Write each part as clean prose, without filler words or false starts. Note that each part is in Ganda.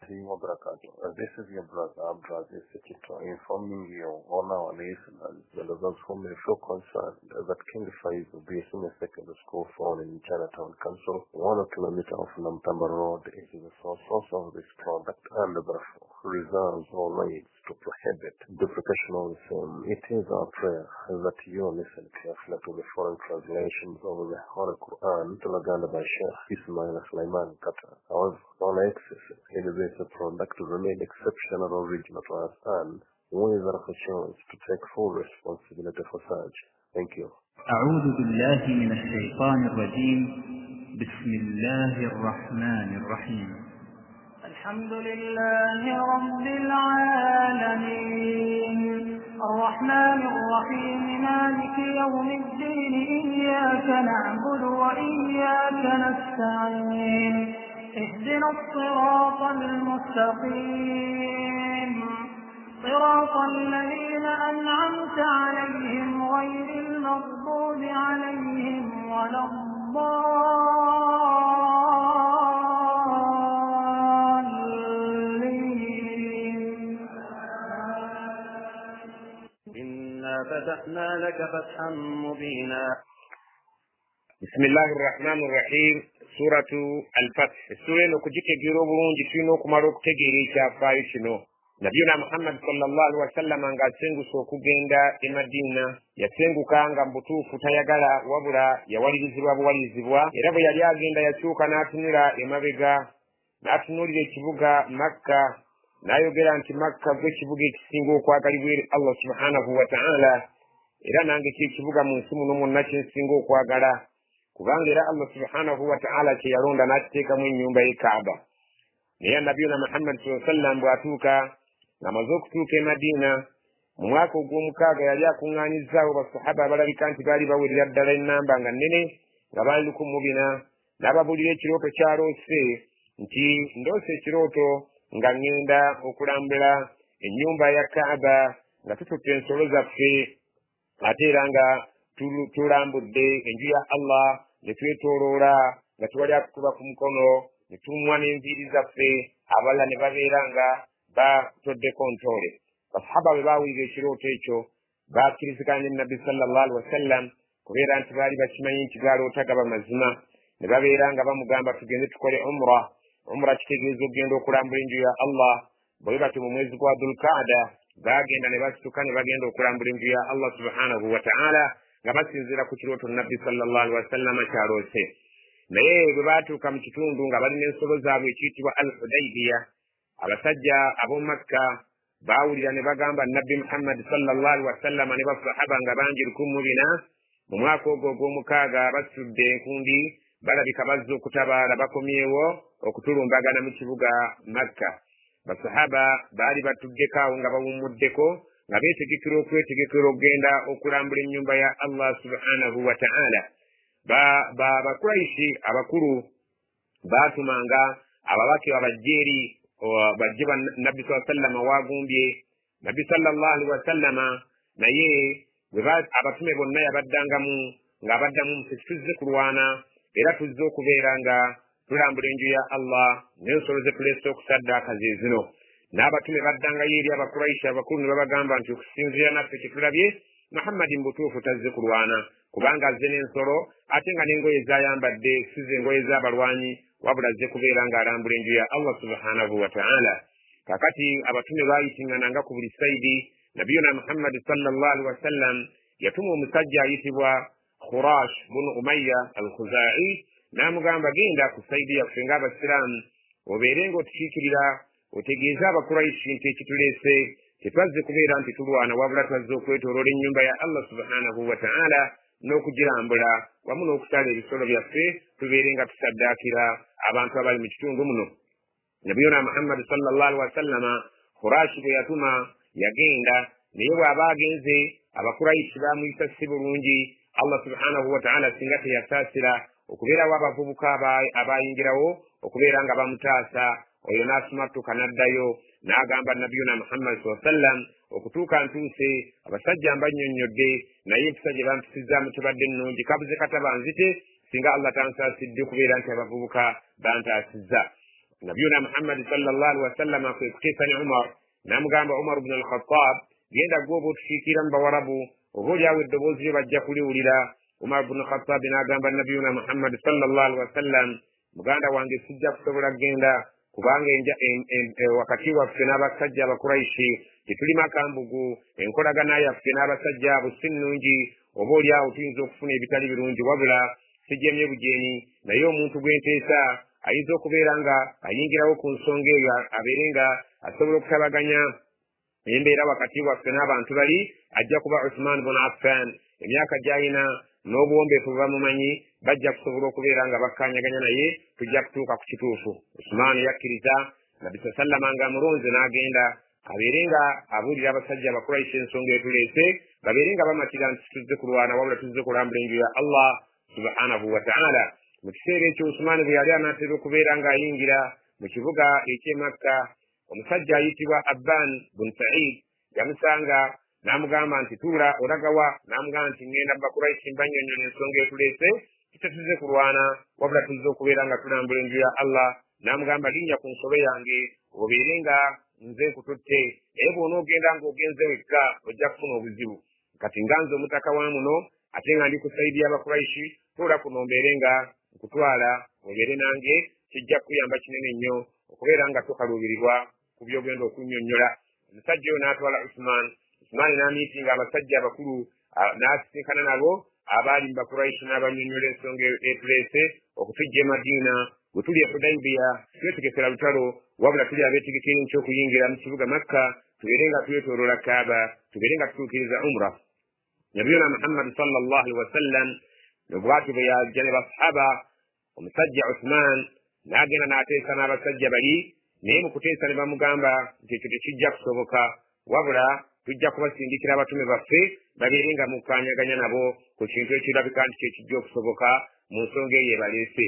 wabarakatuh. This is your brother Abdulaziz Sekito informing you on our listeners and those who may feel concerned that King Faiz will be in a secondary school phone in Chinatown Council, 1 kilometer off Namtamba Road, is the source of this product and therefore reserves all rights to prohibit duplication of the same. It is our prayer that you listen carefully to the foreign translations of the Holy Quran to Laganda by Sheikh Ismail Sulaiman Qatar. However, all access in this product to remain exceptional or original to us, and we are a chance to take full responsibility for such. Thank you. أعوذ بالله من الشيطان الرجيم. بسم الله الرحمن الرحيم. الحمد لله رب العالمين الرحمن الرحيم مالك يوم الدين إياك نعبد وإياك نستعين اهدنا الصراط المستقيم صراط الذين أنعمت عليهم غير المغضوب عليهم ولا الضالين. إنا فتحنا لك فتحا مبينا. بسم الله الرحمن الرحيم. سورة الفتح. السورة نكجيك جيروبون جسينو كماروك تجيري شافايشنو. نبينا محمد صلى الله عليه وسلم anga sengu sokugenda e Madina yasenguka nga mbutuufu tayagala wabula yawalirizibwa buwalizibwa era bwe yali agenda yakyuka n'atunula emabega n'atunulira ekibuga Makka n'ayogera nti Makka gwe kibuga ekisinga okwagalibwa eri Allah subhanahu wa ta'ala era nange ky'ekibuga mu nsi muno mwonna kyensinga okwagala kubanga era Allah subhanahu wa ta'ala kye yalonda n'akiteekamu ennyumba y'e Kaaba. Naye nabiyuna Muhammad sallallahu alaihi wasallam bw'atuuka ng'amaze okutuuka e Madina mu mwaka ogw'omukaaga yali akuŋŋaanyizaawo basahaba abalabika nti baali bawerera ddala ennamba nga nnene nga baali 100 n'ababuulira ekirooto kyaloose nti ndoose ekirooto nga ŋŋenda okulambula ennyumba ya Kaaba nga tututte ensolo zaffe ate era nga tulambudde enju ya Allah ne twetooloola nga tewali akutuba ku mukono ne tumwa n'enviiri zaffe abalala ne babeera nga batoddeko ntole. Basahaba bwe baawulira ekirooto ekyo bakkiriziganya Nabbi sallallahu alaihi wasallam kubeera nti baali bakimanyi nti galoota gaba mazima ne babeera nga bamugamba tugende tukole umra kitegeeza okugenda okulambula enju ya Allah. Bwe bati mu mwezi gwa Dhulqaada bagenda ne basituka ne bagenda okulambula enju ya Allah subhanahu wa ta'ala nga basinziira ku kirooto Nabbi sallallahu alaihi wasallam kyaloose. Naye bwe baatuuka mu kitundu nga balina ensolo zaabwe ekiyitibwa Al-Hudaybiya, abasajja ab'omu Makka baawulira ne bagamba Nabbi Muhammad sallallahu alaihi wasallam ne basahaba nga bangi 100 mu mwaka ogwo ogw'omukaaga basudde enkundi balabika bazze okutabaala bakomyewo okutulumbagana mu kibuga Makka. Basahaba baali batuddeko awo nga bawummuddeko nga beetegekera okugenda okulambula ennyumba ya Allah subhanahu wa ta'ala. Bakuraishi abakulu baatumanga ababaka abajjeeri bajje Nabbi sallallahu alaihi wasallam waagumbye Nabbi sallallahu alaihi wasallam naye abatume bonna yabaddangamu ng'abaddamu tuzze kulwana era tuzze okubeera nga tulambula enju ya Allah n'ensolo ze tuleese okusaddaaka ze zino. N'abatume baddangayo eri abakuraishi abakulu ne babagamba nti okusinziira naffe kye tulabye Muhammad mbutuufu tazze kulwana kubanga azze n'ensolo ate nga n'engoye z'ayambadde si ze engoye z'abalwanyi wabula azze kubeera ng'alambula enju ya Allah subhanahu wa ta'ala. Kakati abatume baayitingana ku buli sayidi. Nabiyuna Muhammad sallallahu alaihi wasallam yatuma omusajja ayitibwa Khurash bunu Umayya al-Khuzai n'amugamba genda ku sayidi yaffe ng'abasiraamu obeere ng'otukiikirira otegeeza abakuraishi nti ekituleese tetwazze kubeera nti tulwana wabula twazze okwetooloola ennyumba ya Allah subhanahu wa ta'ala n'okugirambula wamu n'okusala ebisolo byaffe tubeere nga tusaddaakira abantu abali mu kitundu muno. Nabiyuna Muhammad sallallahu alaihi wasallam Khurashi bwe yatuma yagenda naye bw'aba agenze abakuraishi baamuyisa si bulungi. Allah subhanahu wa ta'ala singa teyasaasira okubeerawo abavubuka abayingirawo okubeera nga bamutaasa oyo n'asumatuka n'addayo n'agamba Nabiyuna Muhammad sallallahu alaihi wasallam okutuuka ntuuse abasajja mbannyonnyodde naye empisa gye bampisizaamu tebadde nnungi kabuze kataba nzite singa Allah tansaasidde okubeera nti abavubuka bantaasizza. nabiyuna Muhammad sallallahu alaihi wasallam akutesani Umar namugamba Umar ibn al-Khattab genda gobo tufikira mbawarabu oboja wedobozi bajja kuliwulira Umar ibn al-Khattab n'agamba nabiyuna Muhammad sallallahu alaihi wasallam muganda wange sijja kusobola genda kubanga wakati waffe n'abasajja abakuraishi tetuli makambugu enkolagana yaffe n'abasajja abo si nnungi oba oli awo tuyinza okufuna ebitali birungi wabula sijjemye bujeeni naye omuntu gwenteesa ayinza okubeera nga ayingirawo ku nsonga eyo abeere nga asobola okutabaganya embeera wakati waffe n'abantu bali ajja kuba Uthman ibn Affan emyaka gy'alina n'obuwombeefu bamumanyi bajja kusobola okubeera nga bakkanyaganya naye tujja kutuuka ku kituufu. Usman yakkiriza Nabbi sallama nga amulonze n'agenda abeere nga abuulira abasajja abakuraishi ensonga etuleese babeere nga bamatira nti tuzze kulwana wabula tuzze kulambula enju ya Allah subhanahu wa ta'ala. Mu kiseera ekyo Usman bwe yali anaatera okubeera ng'ayingira mu kibuga eky'e Makka omusajja ayitibwa Abban bun Sa'id yamusanga n'amugamba nti tuula olagawa n'amugamba nti ngenda bakuraishi mbanyonyola ensonga etuleese tutatuze kulwana wabula tuzze okubeera nga tulambula enju ya Allah. N'amugamba linnya ku nsobe yange obeere nga nze nkututte naye bw'onoogenda ng'ogenze wekka ojja kufuna obuzibu kati nga nze omutaka wa muno ate nga ndi ku sayidi y'abakuraishi tuula kuno mbeere nga nkutwala obeere nange kijja kuyamba kinene nnyo okubeera nga tokaluubirirwa ku byogenda okunnyonnyola. Omusajja oyo n'atwala Usman n'amiitinga abasajja abakulu n'asisinkana nabo abaali mu bakuraishi n'abannyonnyola ensonga etuleese okutujja e Madiina bwe tuli e Hudaybiya twetegekera lutalo wabula tuli abeetegekera eky'okuyingira mu kibuga Makka tubeere nga twetooloola Kaaba tubeere nga tutuukiriza umra. Nabiyuna Muhammad sallallahu alaihi wasallam bw'atyo bwe yajja ne basahaba omusajja Uthman n'agenda n'ateesa n'abasajja bali naye mu kuteesa ne bamugamba nti ekyo tekijja kusoboka wabula tujja kubasindikira abatume baffe babeere nga mukanyaganya nabo ku kintu ekirabika nti kyekijja okusoboka mu nsonga eyo ebaleese.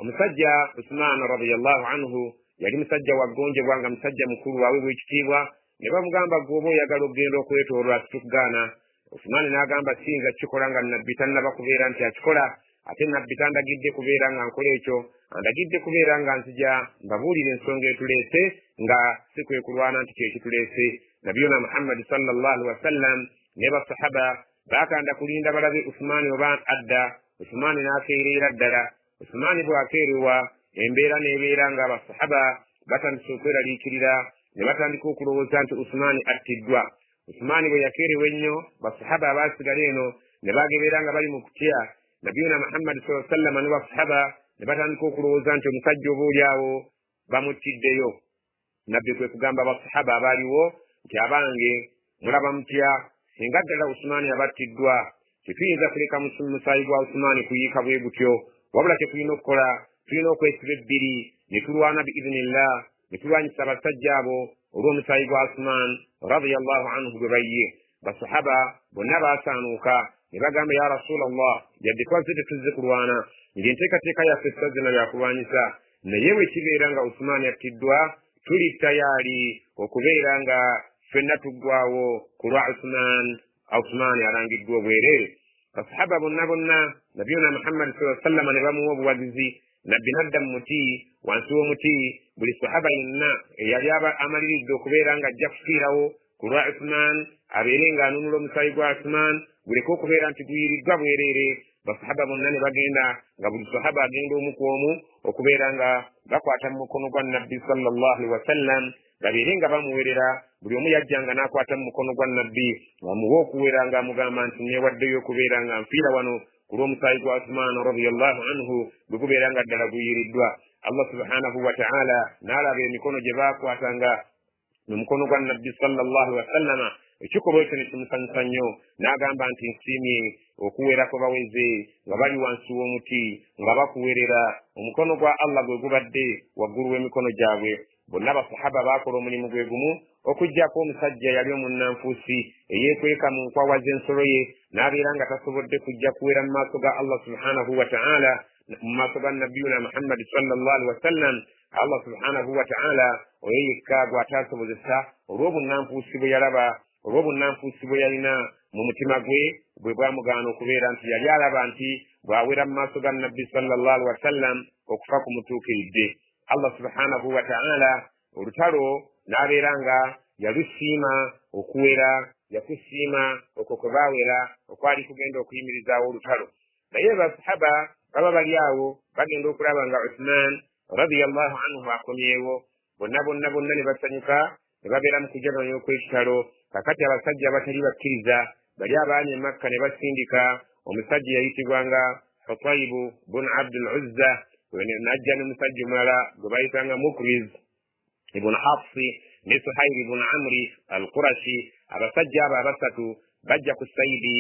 Omusajja Uthman radiyallahu anhu yali musajja waggonjebwa nga musajja mukulu aweebwa ekitiibwa ne bamugamba gwoba oyagala okugenda okwetooloola situkugaana. Uthman n'agamba singa kikola nga nabbi tannaba kubeera nti akikola ate nabbi tandagidde kubeera nga nkola ekyo andagidde kubeera nga nzija mbabuulira ensonga etuleese nga si kwe kulwana nti kyekituleese. Nabiyuna Muhammad sallallahu alaihi wasallam ne basahaba baakanda kulinda balabe Uthman oba adda. Uthman n'akeerera ddala. Uthman bw'akeerewa embeera n'ebeera nga abasahaba batandise okweraliikirira ne batandika okulowooza nti Uthman attiddwa. Uthman bwe yakeerewa ennyo basahaba abaasigala eno ne bagebeera nga bali mu kutya Nabiyuna Muhammad sallallahu alaihi wasallam ne basahaba ne batandika okulowooza nti omusajja oba oli awo bamuttiddeyo. Nabbi kwe kugamba basahaba abaaliwo nti abange mulaba mutya singa ddala Uthman abattiddwa tetuyinza kuleka musaayi gwa Uthman kuyiika bwe gutyo wabula tetulina okukola tulina okwesiba ebbiri ne tulwana biiznillah ne tulwanyisa abasajja abo olw'omusaayi gwa Uthman radiyallahu anhu gwe bayye. Basahaba bonna baasaanuuka ne bagamba ya Rasulallah yadde twazze tetuzze kulwana ng'enteekateeka yaffe tuzze yakulwanyisa naye bwe kibeera nga Uthman attiddwa tuli tayaali okubeera nga ffenna tuggwawo ku lwa Uthman alangiddwa obwereere. Basahaba bonna Nabiyuna Muhammad sallallahu alaihi wasallam ne bamuwa obuwagizi nabbi nadda mu muti wansi w'omuti buli sahaba yenna eyali amaliridde okubeera nga ajja kufiirawo ku lwa Uthman abeere ng'anunula omusaayi gwa Uthman guleke okubeera nti guyiriddwa bwereere. Basahaba bonna ne bagenda nga buli sahaba agenda omu ku omu okubeera nga bakwata mu mukono gwa nabbi sallallahu alaihi wasallam babeere nga bamuwerera buli omu yajjanga n'akwata mu mukono gwa nabbi amuwa okuwera ng'amugamba nti neewaddeyo okubeera nga nfiira wano ku lw'omusaayi gwa Uthman radiyallahu anhu bwe gubeera nga ddala guyiriddwa. Allah subhanahu wa ta'ala n'alaba emikono gye baakwatanga mu mukono gwa nabbi sallallahu alaihi wasallama ekikolwa ekyo ne kimusanyusa nnyo n'agamba nti nsiimye okuwerako baweze nga bali wansi w'omuti nga bakuwerera omukono gwa Allah gwe gubadde waggulu w'emikono gyabwe. Bonna basahaba baakola omulimu gwe gumu okuggyako omusajja yali omunnanfuusi eyeekweka mu nkwawa z'ensolo ye n'abeera nga tasobodde kujja kuwera mu maaso ga Allah subhanahu wa ta'ala mu maaso ga nabiyuna Muhammad sallallahu alaihi wasallam. Allah subhanahu wa ta'ala oyo yekka gw'ataasobozesa olw'obunnanfuusi bwe yalaba olw'obunnanfuusi bwe yalina mu mutima gwe bwe bwamugaana okubeera nti yali alaba nti bw'awera mu maaso ga nabbi sallallahu alaihi wasallam okufa kumutuukiridde. Allah subhanahu wa ta'ala olutalo n'abeeranga yalusiima okuwera yakusiima okwo kwe baawera okwali kugenda okuyimirizaawo olutalo naye basahaba baba bali awo bagenda okulaba nga Uthman radiyallahu anhu akomyewo bonna ne basanyuka ne babeera mu kujaganya okw'ekitalo kakati abasajja abatali bakkiriza bali abaanye Makka ne basindika omusajja yayitibwanga Hutaybu bun Abdul Uzza najja n'omusajja omulala gwe bayitanga Mukriz ibn Hafsi ne Suhayl ibn Amri al-Qurashi abasajja abo abasatu bajja ku sayidi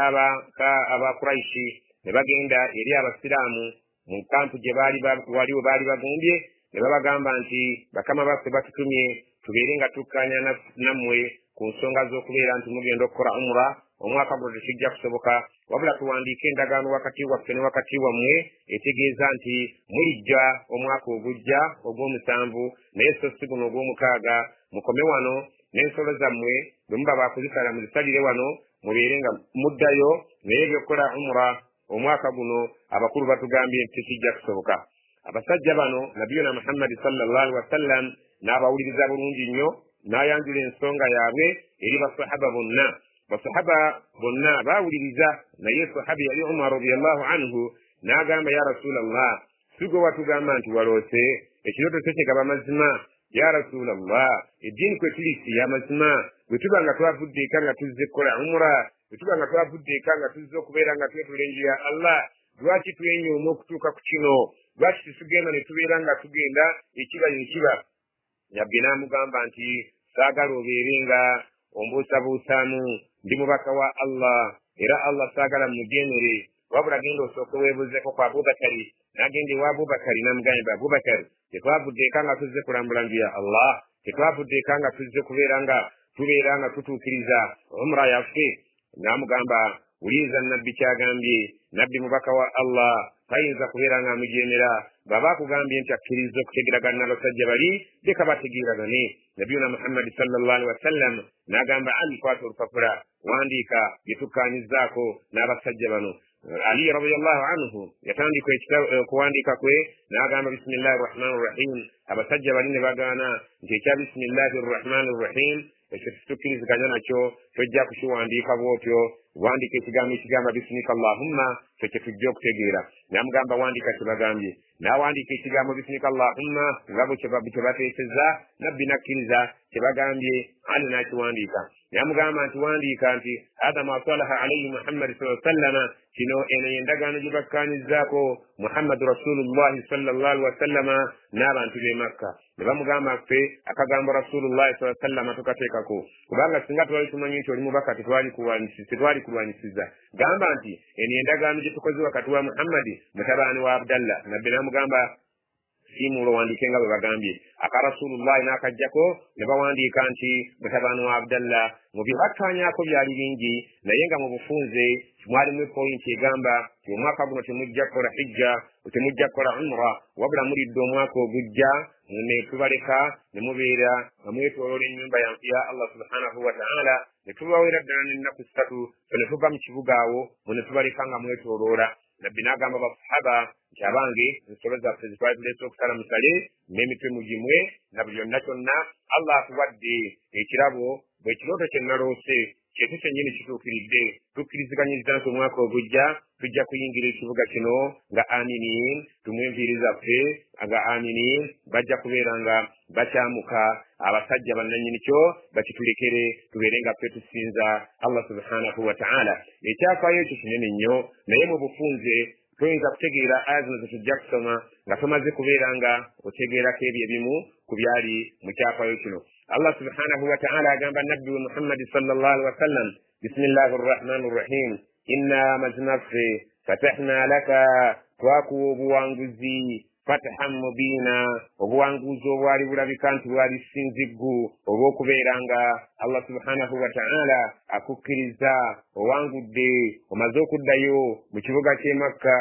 aba Quraishi ne bagenda eri abasiraamu mu kampu gye waliwo baali bagumbye ne babagamba nti bakama baffe batutumye tubeere nga tukkanya nammwe ku nsonga z'okubeera nti mugenda okukola umra omwaka guno tekijja kusoboka wabula tuwandiike endagaano wakati waffe ne wakati wammwe etegeeza nti mulijja omwaka ogujja ogw'omusanvu naye so si guno ogw'omukaaga mukome wano n'ensolo zammwe bwe muba bakuzisala muzisalire wano mubeere nga muddayo naye ebyokukola umra omwaka guno abakulu batugambye nti tekijja kusoboka abasajja bano nabiyuna Muhammad sallallahu alaihi wasallam n'abawuliriza bulungi nnyo n'ayanjula ensonga yaabwe eri basahaba bonna baawuliriza naye sahabi yali Umar radiyallahu anhu n'agamba ya Rasulallah sigwe watugamba nti waloose ekirooto kyo kigaba mazima ya Rasulallah eddiini kwe tuli si ya mazima bwe tuba nga twavudde eka nga tuzze kukola umra bwe tuba nga twavudde eka nga tuzze okubeera nga twetula enju ya Allah lwaki twenyooma okutuuka ku kino lwaki tetugenda ne tubeera nga tugenda ekiba yabbe n'amugamba nti saagala obeere nga ombuusabuusaamu ndi mubaka wa Allah era Allah saagala mugenere wabula genda osooke weebuuzeko ku Abubakari n'agenda ewa Abubakari n'amugamba Abubakari tetwavudde eka nga tuzze kulambula nju ya Allah tetwavudde eka nga tuzze tubeera nga tutuukiriza umra yaffe n'amugamba wuliriza nabbi kyagambye nabbi mubaka wa Allah tayinza kubeera nga amujeemera baba akugambye nti akkiriza okutegeragana n'abasajja bali leka bategeeragane nabiyuna Muhammad sallallahu alaihi wasallam n'agamba Ali kwata olupapula wandiika bye tukkaanyizzaako n'abasajja bano Ali radiyallahu anhu yatandika okuwandiika kwe n'agamba bismillahi rrahmani rrahim abasajja bali ne bagaana nti ekya bismillahi rrahmani rrahim ekyo tetukkiriziganya nakyo tojja kukiwandiika bw'otyo wandiika ekigamba bismika Allahumma ekyo tujja okutegeera n'amugamba wandiika kyebagambye n'awandiika ekigambo bismika Allahumma nga bwe kyebateeseza nabbi nakkiriza kyebagambye Ali n'akiwandiika n'amugamba nti wandiika nti hada ma salaha alayhi Muhammad sallallahu alaihi wasallam kino eno y'endagaano gye bakkaanyizzaako Muhammadu rasulullahi sallallahu alaihi wasallama n'abantu b'e Makka ne bamugamba ffe akagambo rasulullahi sallallahu alaihi wasallama tukateekako kubanga singa twali tumanyi nti oli mubaka tetwali kulwanyisiza gamba nti eno endagaano gye tukoze wakati wa Muhammadi mutabaani wa Abdallah nabbe n'amugamba simuulo wandiike nga bwe bagambye aka rasulullahi n'akajjako ne bawandiika nti mutabaani wa Abdallah mu bye bakkaanyaako byali bingi naye nga mu bufunze mwalimu pointi egamba nti omwaka guno temujja kukola hijja temujja kukola umra wabula mulidde omwaka ogujja ne tubaleka ne mubeera nga mwetooloola ennyumba ya Allah subhanahu wa ta'ala ne tubawera ddala n'ennaku 3 ne tuva mu kibuga awo ne tubaleka nga mwetooloola nabbi n'agamba basahaba nti abange ensolo zaffe zitwali tuleese okusala musale n'emitwe mugimwe na buli yonna kyonna Allah atuwadde ekirabo bwe kirooto kye naloose kyekyo kyennyini kituukiridde tukkiriziganyizza nti omwaka ogujja tujja kuyingira ekibuga kino nga aminin tumwenviiri zaffe nga aminin bajja kubeera nga bakyamuka abasajja bannannyini kyo bakitulekere tubeere nga ffe tusinza Allah subhanahu wa ta'ala ekyafaayo ekyo kinene nnyo naye mu bufunze tuyinza kutegeera aya zino zetujja kusoma nga tumaze kubeera nga otegeerako ebyo ebimu ku byali mu kyafaayo kino Allah subhanahu wa ta'ala agamba nabbi wa Muhammad sallallahu alaihi wasallam bismillahi rrahmani rrahim inna maznaffe fatahna laka twakuwa obuwanguzi fatahan mubiina obuwanguzi obwali bulabika nti bwali sinziggu obw'okubeera nga Allah subhanahu wa ta'ala akukkiriza owangudde omaze okuddayo mu kibuga ky'e Makka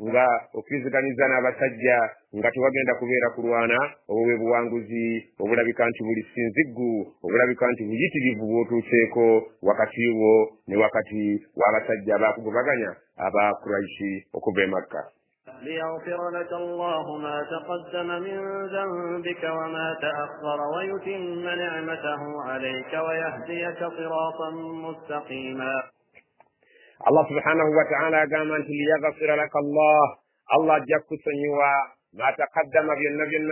nga okkiriziganyiza n'abasajja nga tewagenda kubeera kulwana obwo bwe buwanguzi obulabika nti buli sinziggu obulabika nti buyitirivu bw'otuuseeko wakati wo ne wakati w'abasajja abaakugobaganya aba Quraishi okuva e Makka ليغفر لك الله ما تقدم من ذنبك وما تأخر ويتم نعمته عليك ويهديك صراطا مستقيما. الله سبحانه وتعالى قام أنت ليغفر لك الله جاكو سنيوا ما تقدم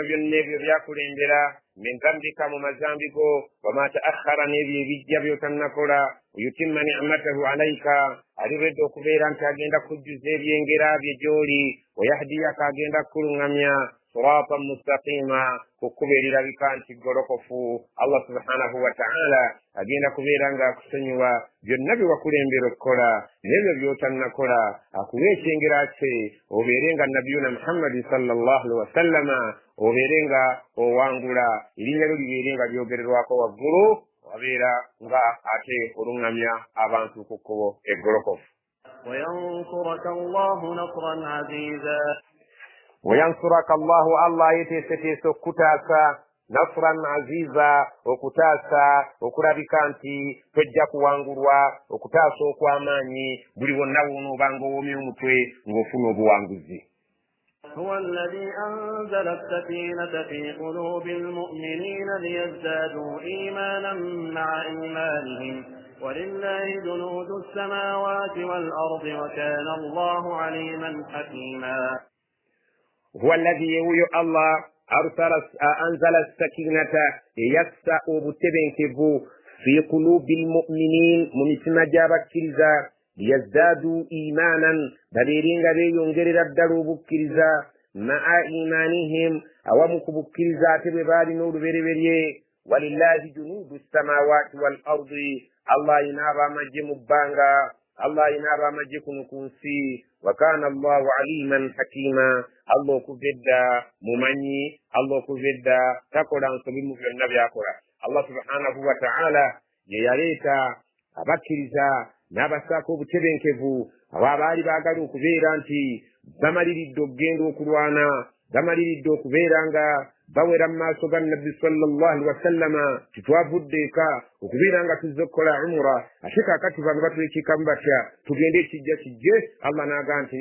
بالنبي بياكل اندرا من ذنبك ومزامبك وما تأخر نبي بيجب يتنكرا ويتم نعمته عليك أريد كبيرا كاجندا كجزير ينجرا بجولي ويهديك كاجندا كلنغميا صراطا مستقيما كبير لبكان تقرقفو الله سبحانه وتعالى أجينا كبيرا كسنيوا بالنبي وكلين بركولا نبي بيوتنكرا أكويش ينجراتي وبيرينغ النبينا محمد صلى الله عليه وسلم وبيرينغ ووانغولا إلينا بيرينغ بيوبرواكو وغرو wabera nga ate olungamya abantu ku kkubo eggolokofu. wayansuraka allahu allah yeteeseteese okutaasa nasran aziza okutaasa okulabika nti tojja kuwangulwa okutaasa okw'amaanyi buli wonna bw'onoobanga owoomye omutwe ng'ofuna obuwanguzi. هو الذي أنزل السكينة في قلوب المؤمنين ليزدادوا إيمانا مع إيمانهم ولله جنود السماوات والأرض وكان الله عليما حكيما. هو الذي يوي الله أنزل السكينة يسأ بتبنكبو في قلوب المؤمنين ممتما جابك كرزا ليزدادوا إيمانا دليلين غبي ينجر الدلو بكرزا مع إيمانهم أوامك بكرزا تببال نور بريبريه ولله جنود السماوات والأرض الله ينابا مجي مبانغا الله ينابا مجي كنكنسي وكان الله عليما حكيما الله كفدا ممني الله كفدا تقرأ سبيل في النبي أقرأ الله سبحانه وتعالى يريتا أبكرزا n'abasaako obutebenkevu abaali baagala okubeera nti bamaliridde okugenda okulwana bamaliridde okubeera nga bawera mu maaso ga nabbi sallallahu alaihi wasallama titwavudde eka okubeera nga tuzze okukola umura ate kaakati bano batwekiikamu batya tugende ekijja kijje allah n'agaa nti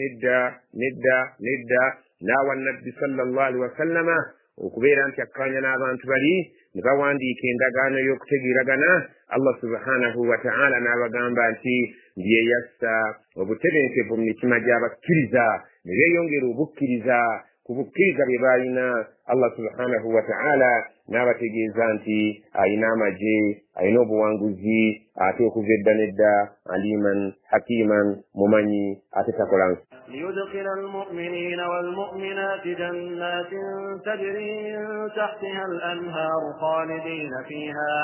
nedda n'awa nabbi sallallahu alaihi wasallama okubeera nti akkaanya n'abantu bali ne bawandiika endagaano y'okutegeeragana allah subhanahu wa ta'ala n'abagamba nti yeyassa obutebenkevu mu mitima gy'abakkiriza ne beeyongera obukkiriza ku bukkiriza bwe baalina allah subhanahu wa ta'ala n'abategeeza nti alina amagye alina obuwanguzi ate okuva edda nedda aliman hakiman mumanyi ate takola nsi. ليدخل المؤمنين والمؤمنات جنات تجري من تحتها الأنهار خالدين فيها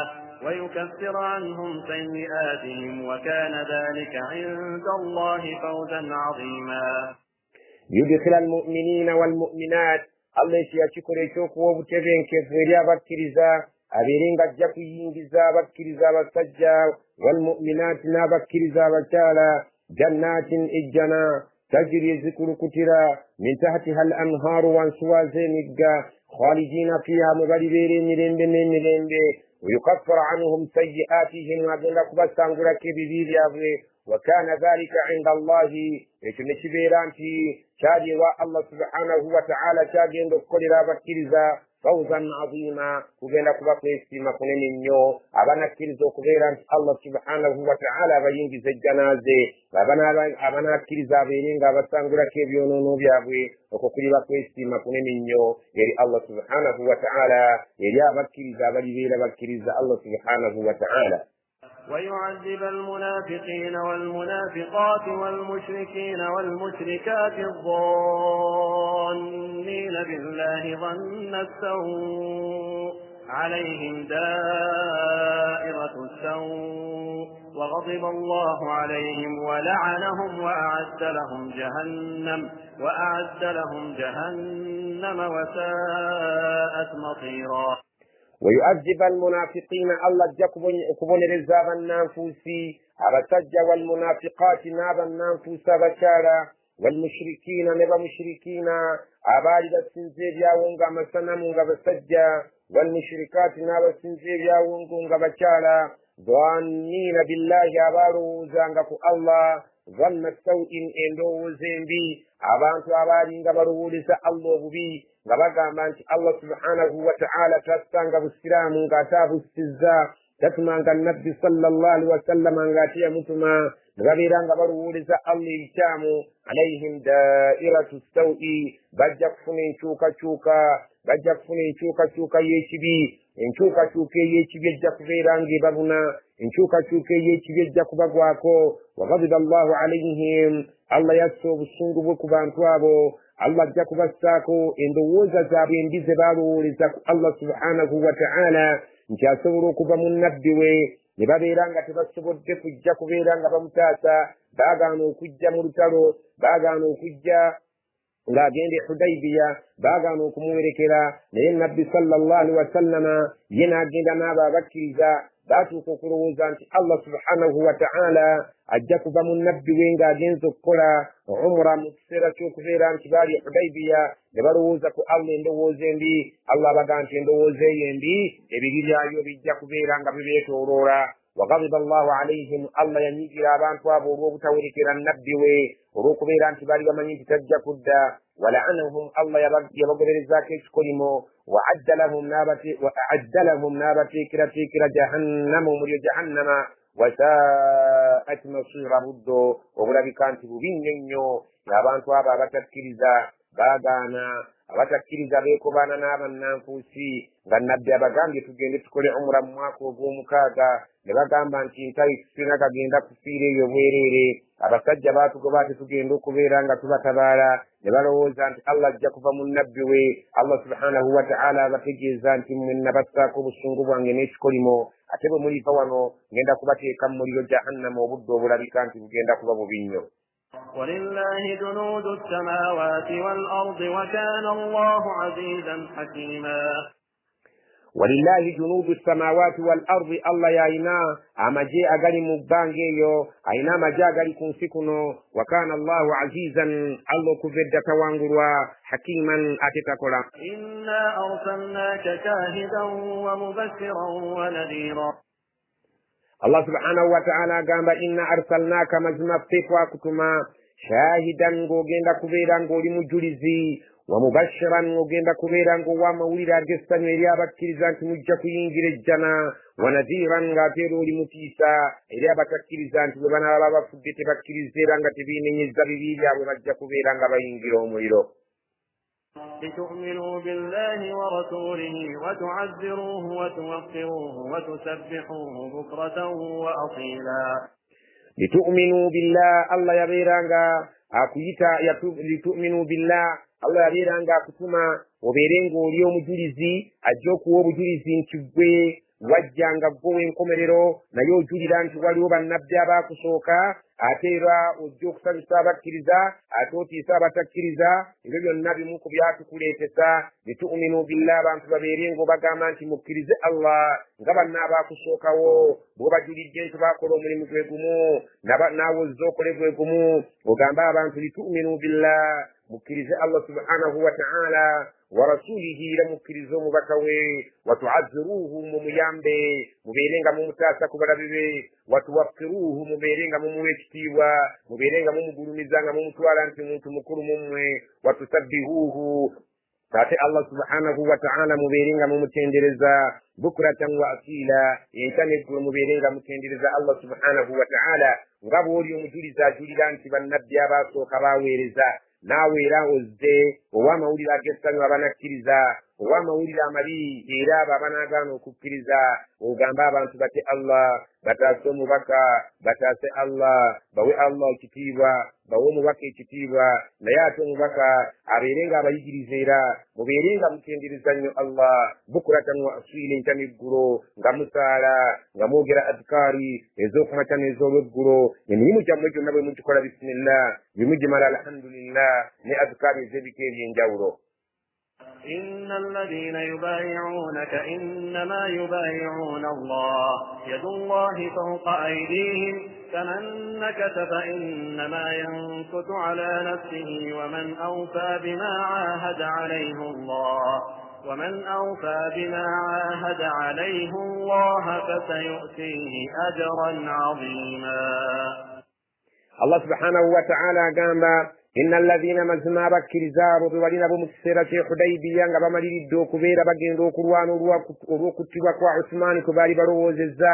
ويكفر عنهم سيئاتهم وكان ذلك عند الله فوزا عظيما. يدخل المؤمنين والمؤمنات الله يشكر يشوك وبتبين كيف يريا بكريزا أبيرين قد جاكو ينجزا بكريزا بسجا والمؤمنات نا بكريزا بشالا جنات إجنا تجري ذكر كترا من تحتها الأنهار وانسوا زينجا خالدين فيها مبالبيرين ملين ويكفر عنهم سيئاتهم وقلق بسانقرا كبير يابوي وكان ذلك عند الله يتنشبيرانتي شادي الله سبحانه وتعالى شادي عند كل رابط كرزا فوزا عظيما وقلق بقيسي مكنين النيو أبانا كرزا وقبيرانت الله سبحانه وتعالى بينجز الجنازة أبانا كرزا بينينغا بسانقرا كبيرونو بيابوي وكل بقيسي مكنين النيو يري الله سبحانه وتعالى يري بكرزا بليبير بكرزا الله سبحانه وتعالى. ويعذب المنافقين والمنافقات والمشركين والمشركات الظانين بالله ظن السوء عليهم دائرة السوء وغضب الله عليهم ولعنهم وأعد لهم جهنم وساءت مصيرا. ويؤذب المنافقين الله جكبون رزاب النانفوسي أبتجى والمنافقات ناب النانفوس بشارة والمشركين نبا مشركين أبالد السنزير ياونغا مسنمونغا بسجى والمشركات ناب السنزير ياونغا بشارة ظانين بالله أبارو زانغا الله ظن السوء endowooza embi abantu abaali nga balowoleza Allah obubi nga bagamba nti Allah subhanahu wa ta'ala tassanga busiraamu ng'ate abussizza tatumanga nabbi sallallahu alaihi wasallam ng'ate yamutuma ne babeera nga balowoleza Allah ebikyamu alayhim daa'iratu saw'i bajja kufuna enkyukakyuka y'ekibi enkyukakyuka ey'ekibi ejja kubeera ng'ebabuna enkyukakyuka ey'ekibi ejja kubagwako wagadiba Allahu alayhim Allah yassa obusungu bwe ku bantu abo Allah ajja kubassaako endowooza zaabwe embi ze baalowoleza ku Allah subhanahu wa ta'ala nti asobola okuva mu nabbi we ne babeera nga tebasobodde kujja kubeera nga bamutaasa baagaana okujja mu lutalo baagaana okujja ng'agenda e Hudaybiya baagaana okumuwerekera naye nabbi sallallahu alaihi wasallama ye n'agenda n'abo abakkiriza baatuuka okulowooza nti Allah subhanahu wa ta'ala ajja kuva mu nabbi we ng'agenza okukola umra mu kiseera ky'okubeera nti baali e Hudaybiya ne balowooza ku Allah endowooza embi Allah abaga nti endowooza eyo embi ebibi byayo bijja kubeera nga bibeetooloola wagadiba Allahu alayhim Allah yanyigira abantu abo olw'obutawerekera nabbi we olw'okubeera nti baali bamanyi nti tajja kudda wala'anahum Allah yabagoberezaako ekikolimo wa'adda lahum n'abateekerateekera jahannama omuliro jahannama wasaa'at masira buddo obulabika nti bubi nnyo abantu abo abatakkiriza baagaana abatakkiriza beekobaana n'abannanfuusi nga nabbi abagambye tugende tukole umra mu mwaka ogw'omukaaga ne bagamba nti ntayi tusina kagenda kufiira eyo bwereere abasajja baatugoba ati tugenda okubeera nga tubatabaala ne balowooza nti Allah ajja kuva mu nabbi we Allah subhanahu wa ta'ala abategeeza nti mwe nabassaako obusungu bwange n'ekikolimo ate bwe muliva wano ngenda kubateeka mu muliro jahannama obudde obulabika nti bugenda kuba bubi nnyo. ولله جنود السماوات والأرض وكان الله عزيزا حكيما ولله جنود السماوات والأرض الله يعينا أما جاء قال مبانجيو أينا ما جاء قال كنسكنو وكان الله عزيزا الله كفد توانغروا حكيما أتتكلا إنا أرسلناك شاهدا ومبشرا ونذيرا الله سبحانه وتعالى قال إنا أرسلناك مجمع فتفوا كتما شاهدا غوغيندا كبيرا غولي مجلزي ومبشرا غوغيندا كبيرا غوا مولدا جستان يريا بكيرزا مجا كينجر الجنة ونذيرا غاتيرو لمتيسا يريا بكيرزا تبانا بابا فدت بكيرزا غاتبين نيزابيبي يا مجا كبيرا غباينجرو مويرو لتؤمنوا بالله ورسوله وتعزروه وتوقروه وتسبحوه بكرة وأصيلا لتؤمنوا بالله الله يبيرانغا akuyita litu'minu billah Allah yabeeranga akutuma obeerenga oli omujulizi ajja okuwa obujulizi nti gwe wajjanga gwe w'enkomerero naye ojulira nti waliwo bannabbi abaakusooka ate era ojja okusanyusa abakkiriza ate otiisa abatakkiriza ebyo byonna bimu ku byatukuleetesa litu'minu billah abantu babeerenga obagamba nti mukkirize Allah nga banna abaakusookawo bw'obajulidde nti baakola omulimu gwe gumu naawe ozze okole gwe gumu ogamba abantu litu'minu billah mukkirize Allah subhanahu wa ta'ala wa rasulihi ila mukkirize omubaka we watuazziruhu mumuyambe mubeerenga mumutaasa ku balabe be watuwakkiruhu mubeerenga mumuwa ekitiibwa mubeerenga mumugulumizanga mumutwala nti muntu mukulu mummwe watusabbihuhu ate Allah subhanahu wa ta'ala mubeerenga mumutendereza bukratan wa asila enkya n'eggulu mubeerenga mutendereza Allah subhanahu wa ta'ala nga bw'oli omujuliza ajulira nti bannabbi abaasooka baaweereza naawe era ozze ow'amawulire ag'essanyu abanakkiriza ow'amawulire amabi era abo abanaagaana okukkiriza ogamba abantu bate Allah bataase omubaka bataase Allah bawe Allah ekitiibwa bawe omubaka ekitiibwa naye ate omubaka abeerenga abayigiriza era mubeerenga mutendereza nnyo Allah bukuratan wa aswila enkya n'eggulo nga musaala nga mwogera adkaari ez'okumakya n'ez'olweggulo emirimu gyammwe gyonna bwe mugikola bisimillah bimugimala alhamdulillah ne adkaari ez'ebika eby'enjawulo. إن الذين يبايعونك إنما يبايعون الله يد الله فوق أيديهم فمن نكث فإنما ينكث على نفسه ومن أوفى بما عاهد عليه الله فسيؤتيه أجرا عظيما. Allah subhanahu wa ta'ala agamba inna alladhina mazima bakkiriza abo bebalina bo mu kiseera kye Hudaybiya nga bamaliridde okubeera bagenda okulwana olw'okuttibwa kwa Uthman kwe baali balowoozezza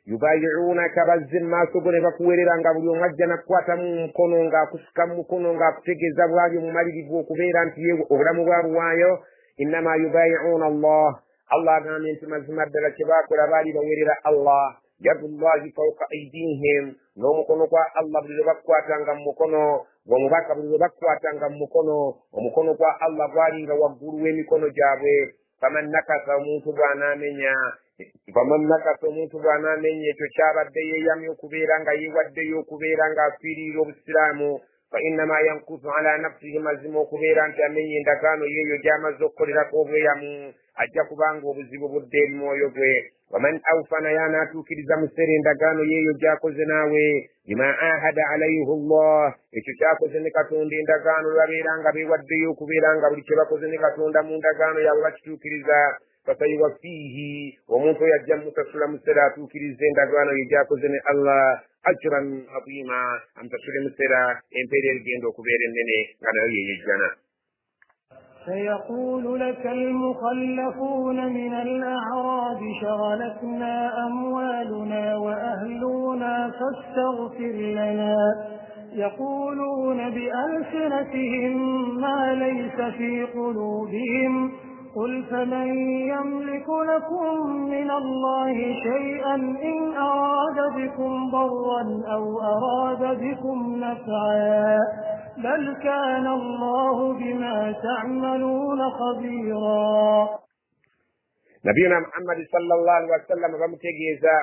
yubayi'unaka bazze mu maaso go ne bakuweerera nga buli omu ajja n'akukwatamu mukono ng'akusika mu mukono ng'akutegeeza bwali omumalirivu okubeera nti ye obulamu bwabuwaayo innama yubayi'una Allah agambye nti mazima ddala kye baakola baali baweerera Allah yadullahi fawqa aydihim n'omukono gwa Allah buli lwe bakukwatanga mu mukono gw'omubaka buli lwe bakukwatanga mu mukono omukono gwa Allah gwalinga waggulu w'emikono gyabwe faman nakasa omuntu bw'anaamenya ekyo kyabadde yeeyamye okubeera nga yeewaddeyo okubeera ng'afiirira obusiraamu fa innama yankusu ala nafsihi mazima okubeera nti amenye endagaano yeeyo gy'amaze okukolerako obweyamu ajja kubanga obuzibu budde eri mwoyo gwe waman awfana y'anaatuukiriza mu ssere endagaano yeeyo gy'akoze naawe bima ahada alayhi Allah ekyo kyakoze ne Katonda endagaano lwabeera nga beewaddeyo okubeera nga buli kye bakoze ne Katonda mu ndagaano yaabwe bakituukiriza fasayuwaffiihi omuntu oyo ajja mutasula mu ssere atuukiriza endagaano ye gy'akoze ne Allah ajran azima amutasule mu ssere empeera erigenda okubeera ennene nga nayo yeeyejjana. سيقول لك المخلفون من الأعراب شغلتنا أموالنا وأهلنا فاستغفر لنا يقولون بألسنتهم ما ليس في قلوبهم قل فمن يملك لكم من الله شيئا إن أراد بكم ضرا أو أراد بكم نفعا بل كان الله بما تعملون خبيرا. نبينا محمد صلى الله عليه وسلم بمتجيزا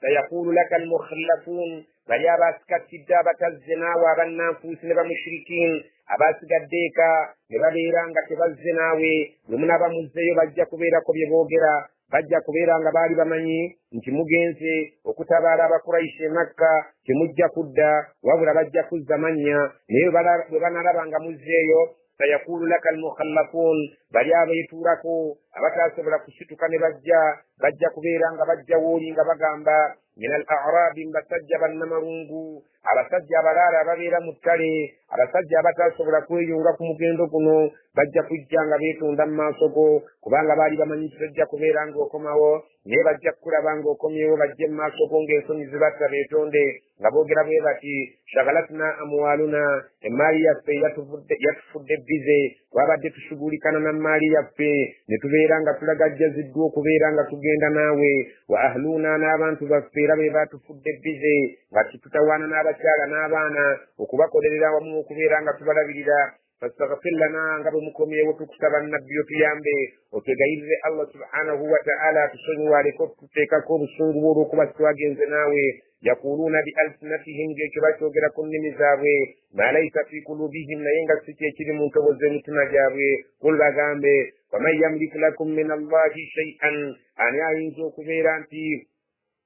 سيقول لك المخلفون bali abasikatidde abatazze naawe abannanfuusi ne bamushirikin abasigaddeeka ne babeera nga tebazze naawe bwe munaba muzzeyo bajja kubeerako bye boogera bajja kubeera nga baali bamanyi nti mugenze okutabaala abakuraishi e Makka temujja kudda wabula bajja kuzza mannya naye bwe banalaba nga muzzeeyo sayakulu laka almukhallafun bali abeetuurako abatasobola kusituka ne bajja kubeera nga bajja wooli nga bagamba min al-a'rabi basajja bannamalungu abasajja abalaala ababeera mu ttale abasajja abatasobola kweyunga ku mugendo guno bajja kujja nga beetunda mu maaso go kubanga baali bamanyi tojja kubeera ng'okomawo naye bajja kukulaba ng'okomyewo bajje mu maaso go ng'ensonyi zibatta beetonde nga boogera bwe bati shagalatna amwaluna emaali yaffe yatufudde bize twabadde tushugulikana na maali yaffe ne tubeera nga tulagajjaziddwa okubeera nga tugenda naawe wa ahluna n'abantu baffe era be batufudde bize nga tututawaana n'abakyala n'abaana okubakolerera wamu okubeera nga tubalabirira fastaghfir lana nga bwe mukomyewo tukusaba nabbi otuyambe otwegayirire Allah subhanahu wa ta'ala tusonyiwaleko tuteekako obusungu bwe olw'okuba twagenze naawe yaquluuna bi alsinatihim ng'ekyo bakyogera ku nnimi zaabwe ma laysa fi kulubihim naye nga si kyekiri mu ntobo z'emitima gyabwe kul bagambe waman yamliku lakum min allahi shay'an ani ayinza okubeera nti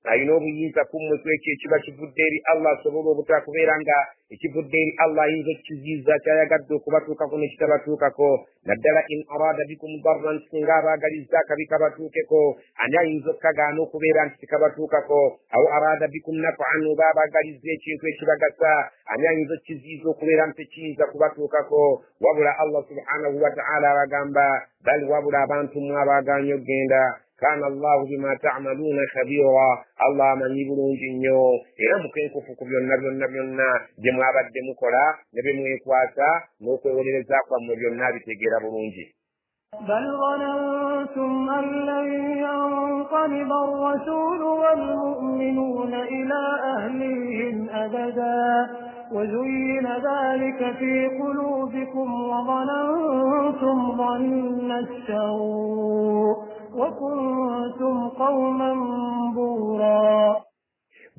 alina obuyinza kummwe kwekyo ekiba kivudde eri Allah asobola obutakubeera nga ekivudde eri Allah ayinza okukiziiza kyayagadde okubatuukako ne kitabatuukako naddala in arada bikum darran singa abaagalizza akabi kabatuukeko ani ayinza okukagaana okubeera nti tikabatuukako aw arada bikum naf'an oba abaagalizza ekintu ekibagasa ani ayinza okukiziiza okubeera nti tekiyinza kubatuukako wabula Allah subhanahu wa ta'ala abagamba bal wabula abantu mmwe abaagaanye okgenda kana Allahu bima ta'maluna khabira Allah amanyi bulungi nnyo era mukenkufu ku byonna gye mwabadde mukola ne bye mwekwasa n'okwewolereza kwammwe byonna bitegeera bulungi. بل ظننتم أن لن ينقلب الرسول والمؤمنون إلى أهليهم أبدا وزين ذلك في قلوبكم وظننتم ظن السوء وكنتم قوما بورا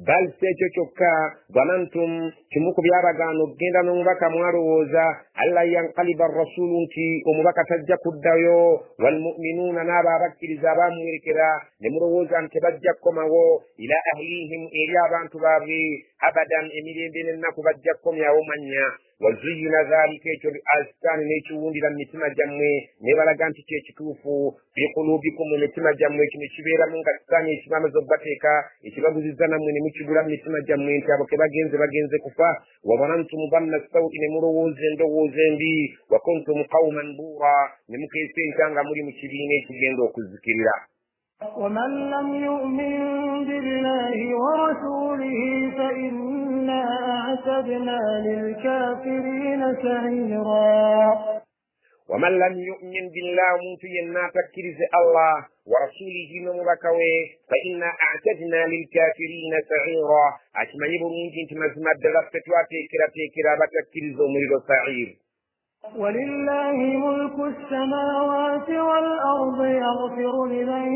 bal sekyo kyokka zanantum kimu ku byabagaana okugenda n'omubaka mwalowooza alla yankaliba rasulu nti omubaka tajja kuddayo walmuminuuna n'abo abakkiriza abaamuwerekera ne mulowooza nti tebajja kukomawo ila ahlihim eri abantu baabwe abadan emirembe n'ennaku bajja kukomyawo mannya وزين ذلك الأذكار نيتشوندي لم نتما جمّي نبالغان تكيتشوفو في قلوبكم نتما جمّي كنشبيرا من كتكان يشمام زباتيكا يشباب زيزانا من نمشبولا نتما جمّي انتابا كبا جنز كفا وظننتم ظن السوء نمرو وزن بي وكنتم قوما بورا نمكيسين تانغا مري مشبيني تجندو كذكريرا ومن لم يؤمن بالله ورسوله فإنا أعتدنا للكافرين سعيرا ومن لم يؤمن بالله متينا تكرز الله ورسوله نمركوي فإنا أعتدنا للكافرين سعيرا أشما يبرون جنت مزمد دلفتوا تكرا بتكرز مريد سعير ولله ملك السماوات والأرض يغفر لمن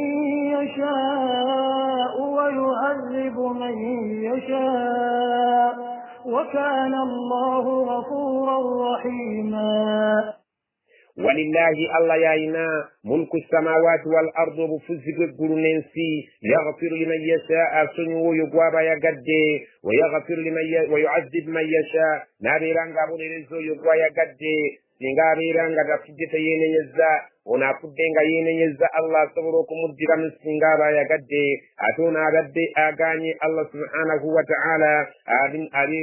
يشاء ويعذب من يشاء وكان الله غفورا رحيما ولله الله يعينا ملك السماوات والأرض بفزق القرنسي يغفر لمن يشاء سنو يقواب يقدي ويغفر لمن ويعذب من يشاء نابيران قابل رزو يقوى يقدي سنغابيران قد فجت ينيزا ونافدين ينيزا الله صبروكم مدرم سنغابا يقدي أتونا ردي آغاني الله سبحانه وتعالى أبن أبي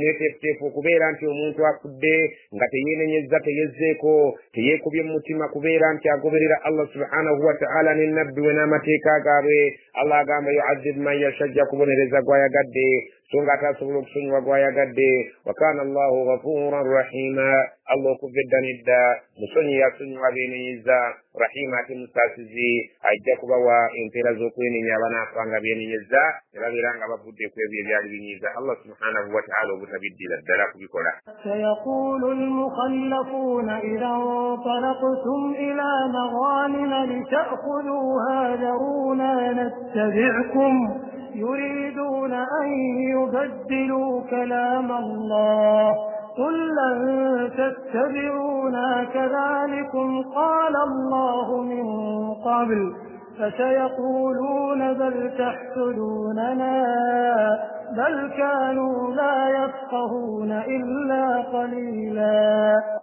نتفتف كبيران تيومونتو أكدي نغت ينيزا تيزيكو تيكو بمتما كبيران تيغبرير الله سبحانه وتعالى ننبي ونامتيكا غابي الله غام يعذب من يشجع كبير رزاقوا يقدي سنغاتا سبلوك سنغاقوا يقدي وكان الله غفورا رحيما الله كبدا ندا مسنيا سنغا بينيزا رحيما تمساسزي أجاكوا وإنترا زوكوين يابانا فانغا بينيزا ربيرانغا بفوتي كويبي بينيزا الله سبحانه وتعالى وبتبدي للدلاك بكلا سيقول المخلفون إذا انطلقتم إلى مغانم لتأخذوها ذرونا نتبعكم يريدون أن يبدلوا كلام الله قل لن تتبعونا كذلكم قال الله من قبل فسيقولون بل تحسدوننا بل كانوا لا يفقهون إلا قليلا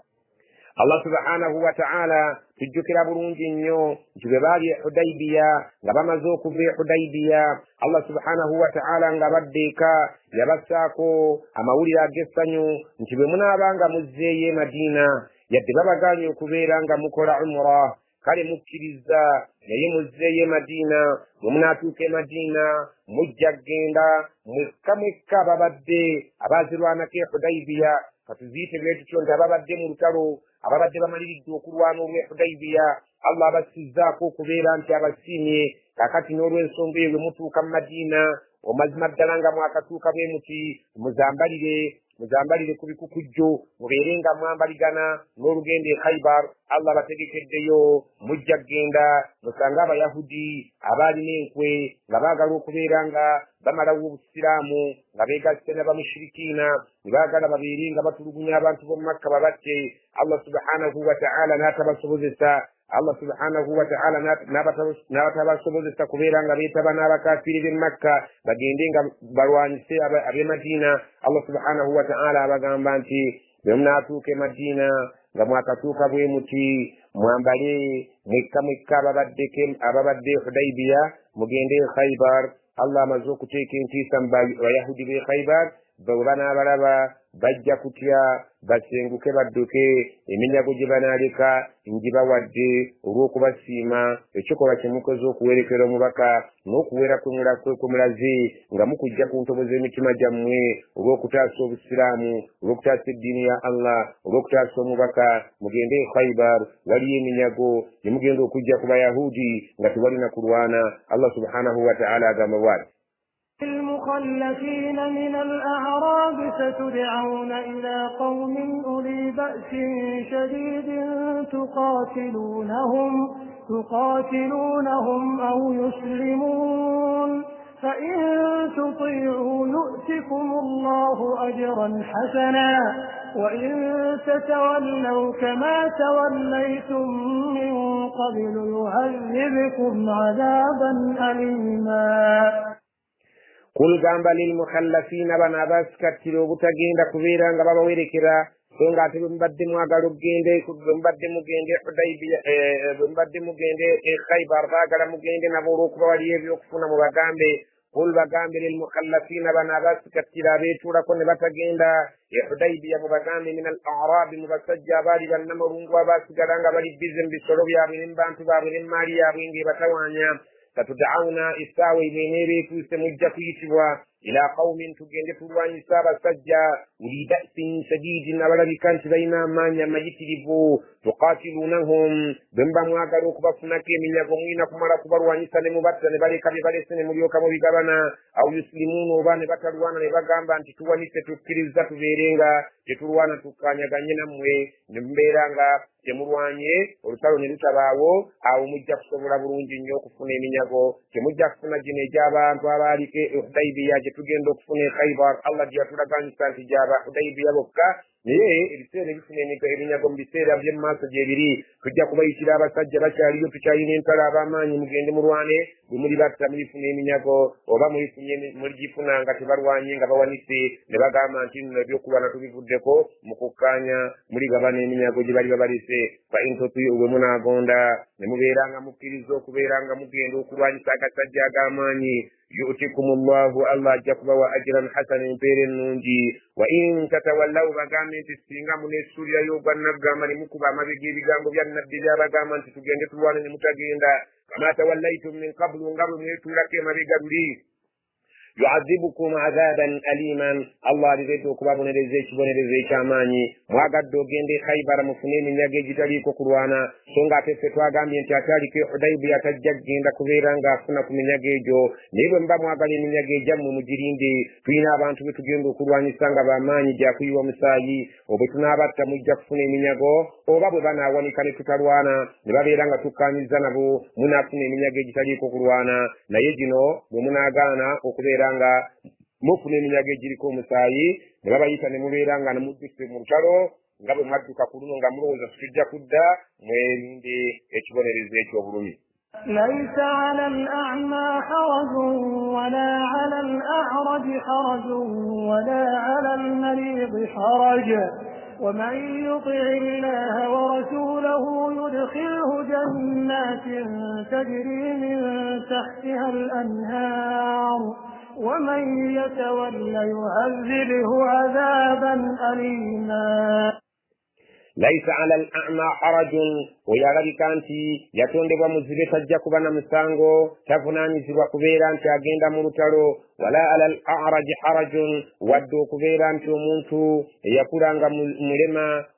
الله سبحانه وتعالى تجكر برونجي نيو جبالي حديبية غبما زوكو في حديبية الله سبحانه وتعالى غبديكا يبساكو أما ولي أجسانيو نتبه منابانغا مزيي مدينة يدبابا غانيو كبيرانغا مكورا عمره kale mukkiriza naye muzzeeyo Madina mumunatuuka e Madina mujja genda mwekka ababadde abaazirwanako e Hudaybiya katuziyite bwe tutyo nti ababadde mu lutalo ababadde bamaliridde okulwana olw'e Hudaybiya Allah abasizzaako okubeera nti abasiimye kakati n'olw'ensonga eyo bwe mutuuka mu Madina omazima ddala nga mwakatuuka bwe muti muzambalire ku bikukujjo mubeerenga mwambaligana n'olugendo e Khaybar Allah bategekeddeyo mujja genda musanga abayahudi abaalina enkwe nga baagala okubeera nga bamalawo obusiraamu nga beegasse n'abamushirikiina ne baagala babeere nga batulugunya abantu b'omu Makka babatte Allah subhanahu wa ta'ala n'atabasobozesa Allah subhanahu wa ta'ala n'abatabasobozesa kubeera nga beetaba n'abakaafiri b'e Makka bagende nga balwanyise ab'e Madina Allah subhanahu wa ta'ala abagamba nti bwe munaatuuka e Madina nga mwakatuuka bwe muti mwambale mwekka ababadde Hudaybiya mugende e Khaybar Allah amaze okuteeka entiisa mu bayahudi b'e Khaybar bwe banaabalaba bajja kutya basenguke badduke eminyago gye banaaleka ngibawadde olw'okubasiima ekikolwa kye mukoze okuwerekera omubaka n'okuwera kwe mulaze nga mukujja ku ntobo z'emitima gyammwe olw'okutaasa obusiraamu olw'okutaasa eddiini ya Allah olw'okutaasa omubaka mugende e Khaybar waliyo eminyago gye mugenda okujja ku bayahudi nga tewalina kulwana Allah subhanahu wa ta'ala agamba bw'ati المخلفين من الأعراب ستدعون إلى قوم أولي بأس شديد تقاتلونهم أو يسلمون فإن تطيعوا يؤتكم الله أجرا حسنا وإن تتولوا كما توليتم من قبل يعذبكم عذابا أليما kul gamba lilmukhallafina bano abasikatira obutagenda kubeera nga babawerekera so nga ate bwe mubadde mwagala okugende bwe mubadde mugende Hudaybiya bwe mubadde mugende Khaybar baagala mugende nabo olw'okuba waliyo ebyokufuna mu bagambe kul bagambe lilmukhallafina bano abasikatira abeetuulako ne batagenda Hudaybiya mu bagambe min al-a'rabi mu basajja abaali bannamulungu abaasigala nga bali bize mu bisolo byabwe ne mu bantu baabwe ne mu maali yaabwe ng'ebatawaanya satud'auna essaawa ebeneeba etuuse mujja kuyitibwa ila qaumin tugende tulwanyisa abasajja uli ba'sin shadidin abalabika nti balina amaanyi amayitirivu tuqatilunahum bwe muba mwagala okubafunako eminyago mulina kumala kubalwanyisa ne mubatta ne baleka bye balese ne mulyoka mubigabana aw yuslimuuna oba ne batalwana ne bagamba nti tuwanise tukkiriza tubeerenga tetulwana tukkanyaganye nammwe ne mubeera nga temulwanye olutalo ne lutabaawo awo mujja kusobola bulungi nnyo okufuna eminyago temujja kufuna gino egy'abantu abaaliko Hudaybiya gye tugenda okufuna Khaybar Allah gye yatulaganyisa nti gyaba Hudaybiya bokka naye ebiseera ebifuna ebinyago mu biseera by'emu maaso gye biri tujja kubayitira abasajja bakyaliyo tukyalina entalo ab'amaanyi mugende mulwane bwe muli batta mulifuna eminyago oba muligifuna nga tebalwanye nga bawanise ne bagamba nti nno ebyokulwana tubivuddeko mu kukkaanya muligabana eminyago gye bali babalise fa in tutii'u bwe munaagonda ne mubeera nga mukkiriza okubeera nga mugenda okulwanyisa agasajja ag'amaanyi yu'tikum Allahu Allah ajja kubawa ajran hasanan empeera ennungi wa in tatawallaw bagambe nti singa muneesuulirayo ogwannagamba ne mukuba amabega ebigambo bya nnabbi byabagamba nti tugende tulwane ne mutagenda kama tawallaytum min qablu nga bwe mwetuulako emabega luli yu'adhibukum adhaban aliman Allah alireeta okubabonereza ekibonerezo eky'amaanyi mwagadde ogende Khaybar mufune eminyago egitaliiko kulwana so nga ate ffe twagambye nti atyaliko Hudaybiya tajja kugenda kubeera ng'afuna ku minyago egyo naye bwe muba mwagala eminyago egyammwe mugirinde tulina abantu be tugenda okulwanyisa nga b'amaanyi gyakuyiwa musaayi obwe tunaabatta mujja kufuna eminyago oba bwe banaawanika ne tutalwana ne babeera nga tukkaanyiza nabo munaafuna eminyago egitaliiko kulwana naye gino bwe munaagaana okubeera nga mufuna eminyago egiriko omusaayi ne babayita ne mubeera nga nemudduse mu lutalo nga bwe mwadduka ku luno nga mulowooza tujja kudda mwerinde ekibonerezo eky'obulumi ليس على الأعمى حرج ولا على الأعرج حرج ولا على المريض حرج ومن يطع الله ورسوله يدخله جنات تجري من تحتها الأنهار ومن يتول يعذبه عذابا أليما ليس على الأعمى حرج ويغالبika nti yatondebwa muzibe tajja kuba na musango tavunaanyizibwa kubeera nti agenda mu lutalo wala ala al-a'raj harajun wadde okubeera nti omuntu eyakulanga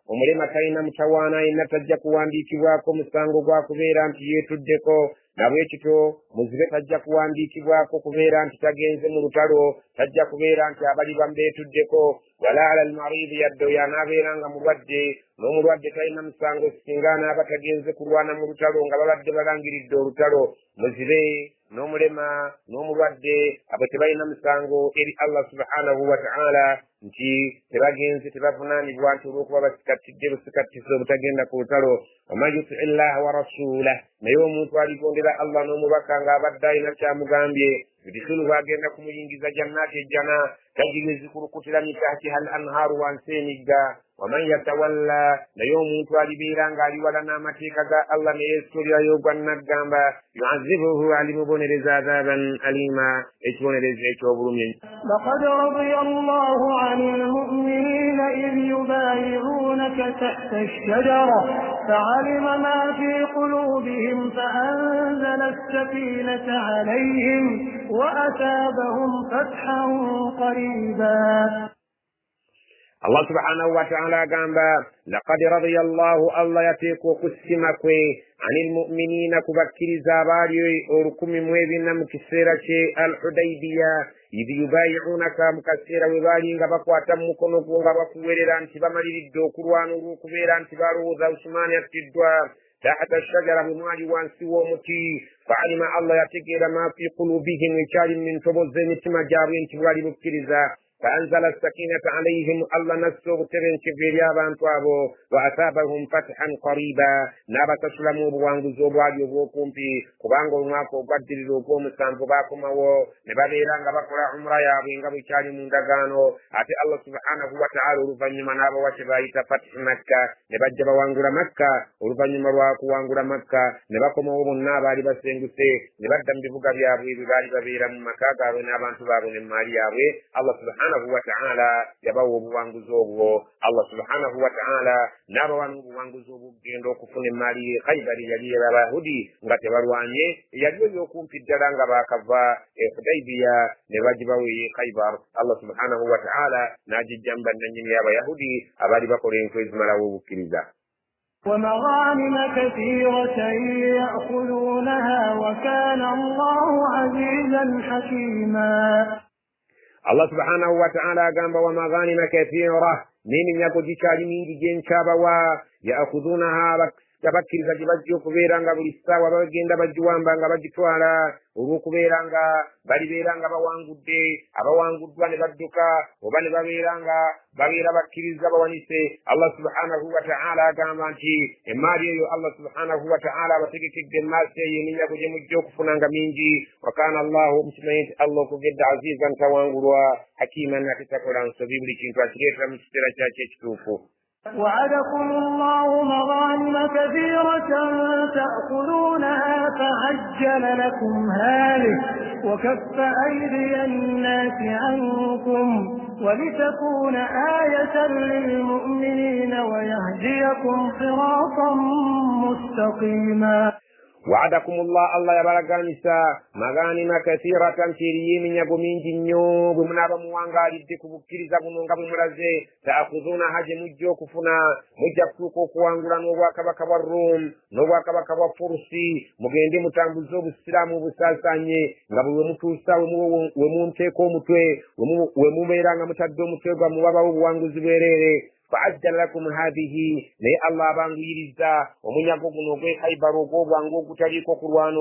omulema talina mutawaana yenna tajja kuwandiikibwako musango gwa kubeera nti yeetuddeko nabwekito muzibe tajja kuwandiikibwako kubeera nti tagenze mu lutalo tajja kubeera nti abali bambeetuddeko wala ala al-maridi yadde oyo anaabeeranga mulwadde n'omulwadde talina musango singa anaaba tagenze kulwana mu lutalo nga babadde balangiridde olutalo muzibe n'omulema n'omulwadde abo tebalina musango eri Allah subhanahu wa ta'ala nti tebagenze tebavunaanibwa nti olw'okuba basikatidde busikattizo obutagenda ku lutalo waman yuti' llaha wa rasulahu naye omuntu aligondera Allah n'omubaka ng'abadde alina kyamugambye yudkhiluhu agenda kumuyingiza jannaati ejjana tajiri ezikulukutira min tahtiha al-anhaaru wansi emigga waman yatawalla naye omuntu alibeera ng'aliwala n'amateeka ga Allah ne yeesuulirayo ogwannaggamba yu'azzibuhu alimubonereza adhaban alima ekibonerezo eky'obulumi لقد رضي الله عن المؤمنين إذ يبايعونك تحت الشجرة فعلم ما في قلوبهم فأنزل السكينة عليهم وأثابهم فتحا قريبا Allah subhanahu wa ta'ala agamba laqad radiya Allahu Allah yateeka okusima kwe anil mu'minina kubakkiriza abaali olukumi mu ebina mu kiseera kye al-Hudaybiya idh yubayi'unaka mu kaseera we baali nga bakwata mu mukono gwo nga bakuwerera nti bamaliridde okulwana olw'okubeera nti balowooza Usmani attiddwa tahta shajara bwe mwali wansi w'omuti fa'alima Allah yategeera ma fi qulubihim ekyali mu ntobo z'emitima gyabwe nti bwali bukkiriza فأنزل السكينة عليهم الله نسوه ترين كفيريا بانتوابو وأثابهم فتحا قريبا نابا تسلموا بوانغزو بواديو بوكم في كبانغو ماكو قدر لوكم سانفباكم نبالي رانغا بقرا عمرا يا بينغا بيشاري مندغانو أتي الله سبحانه وتعالى رفاني منابا وشبايت فتح مكة نبجب وانغورا مكة ورفاني مرواكو وانغورا مكة نباكم ومنابا لبسنغسي نبادم بفقا بيابوي ببالي ببيرا مكاكا ونابا انتبابو نماري يابوي الله سبحانه وتعالى يباو بوانغزوبو الله سبحانه وتعالى نابوان بوانغزوبو جندو كفن ماري خيبري يلي يباهدي ngate barwanye yaliyo yokumpidala nga bakava Hudaybiya ne bajibawe Khaybar Allah subhanahu wa ta'ala najijamba nanyini y'abayahudi abali bakola enkwezi malawo bukiriza ومغانم كثيرة يأخذونها وكان الله عزيزا حكيما Allah subhanahu wa ta'ala agamba wa maghanima kathira nini nyako jikali mingi jenchabawa ya'khudhunaha tabakkiriza gibajja okubeera nga buli ssaawa bagenda bagiwamba nga bagitwala olw'okubeera nga balibeera nga bawangudde abawanguddwa ne badduka oba ne babeera bakkiriza bawanise Allah subhanahu wa ta'ala agamba nti emaali eyo Allah subhanahu wa ta'ala abategekedde emmaasi eyo eminyago gye mujja okufunanga mingi wa kaana Allahu omukimanyi nti Allah okugedde azizan tawangulwa hakiman ate takola nsobi buli kintu akireetera mu kiseera kyakyo ekituufu وعدكم الله مغانم كثيرة تأخذونها فعجل لكم هذه وكف أيدي الناس عنكم ولتكون آية للمؤمنين ويهديكم صراطا مستقيما وعدكم الله يبارغانيسا مغانم كثيرة تيري من يغمين جنيو بمنابا موانغالي ديكو بكيريزا بنونغا بمرازي تأخذون حاجة مجو كفنا مجاكوكو كوانغولا نوغا كبكا الروم نوغا كبكا فرسي مغيندي متنبوزو بسلام وبسالساني ngabu wemutuusa wemunteeko omutwe wemubeeranga mutadde omutwe gwammwe wabawo obuwanguzi bwereere فعجل لكم هذه لي الله بانغيرزا ومن يقول نوغي خيبر وغوبان وغوتاريكو قروان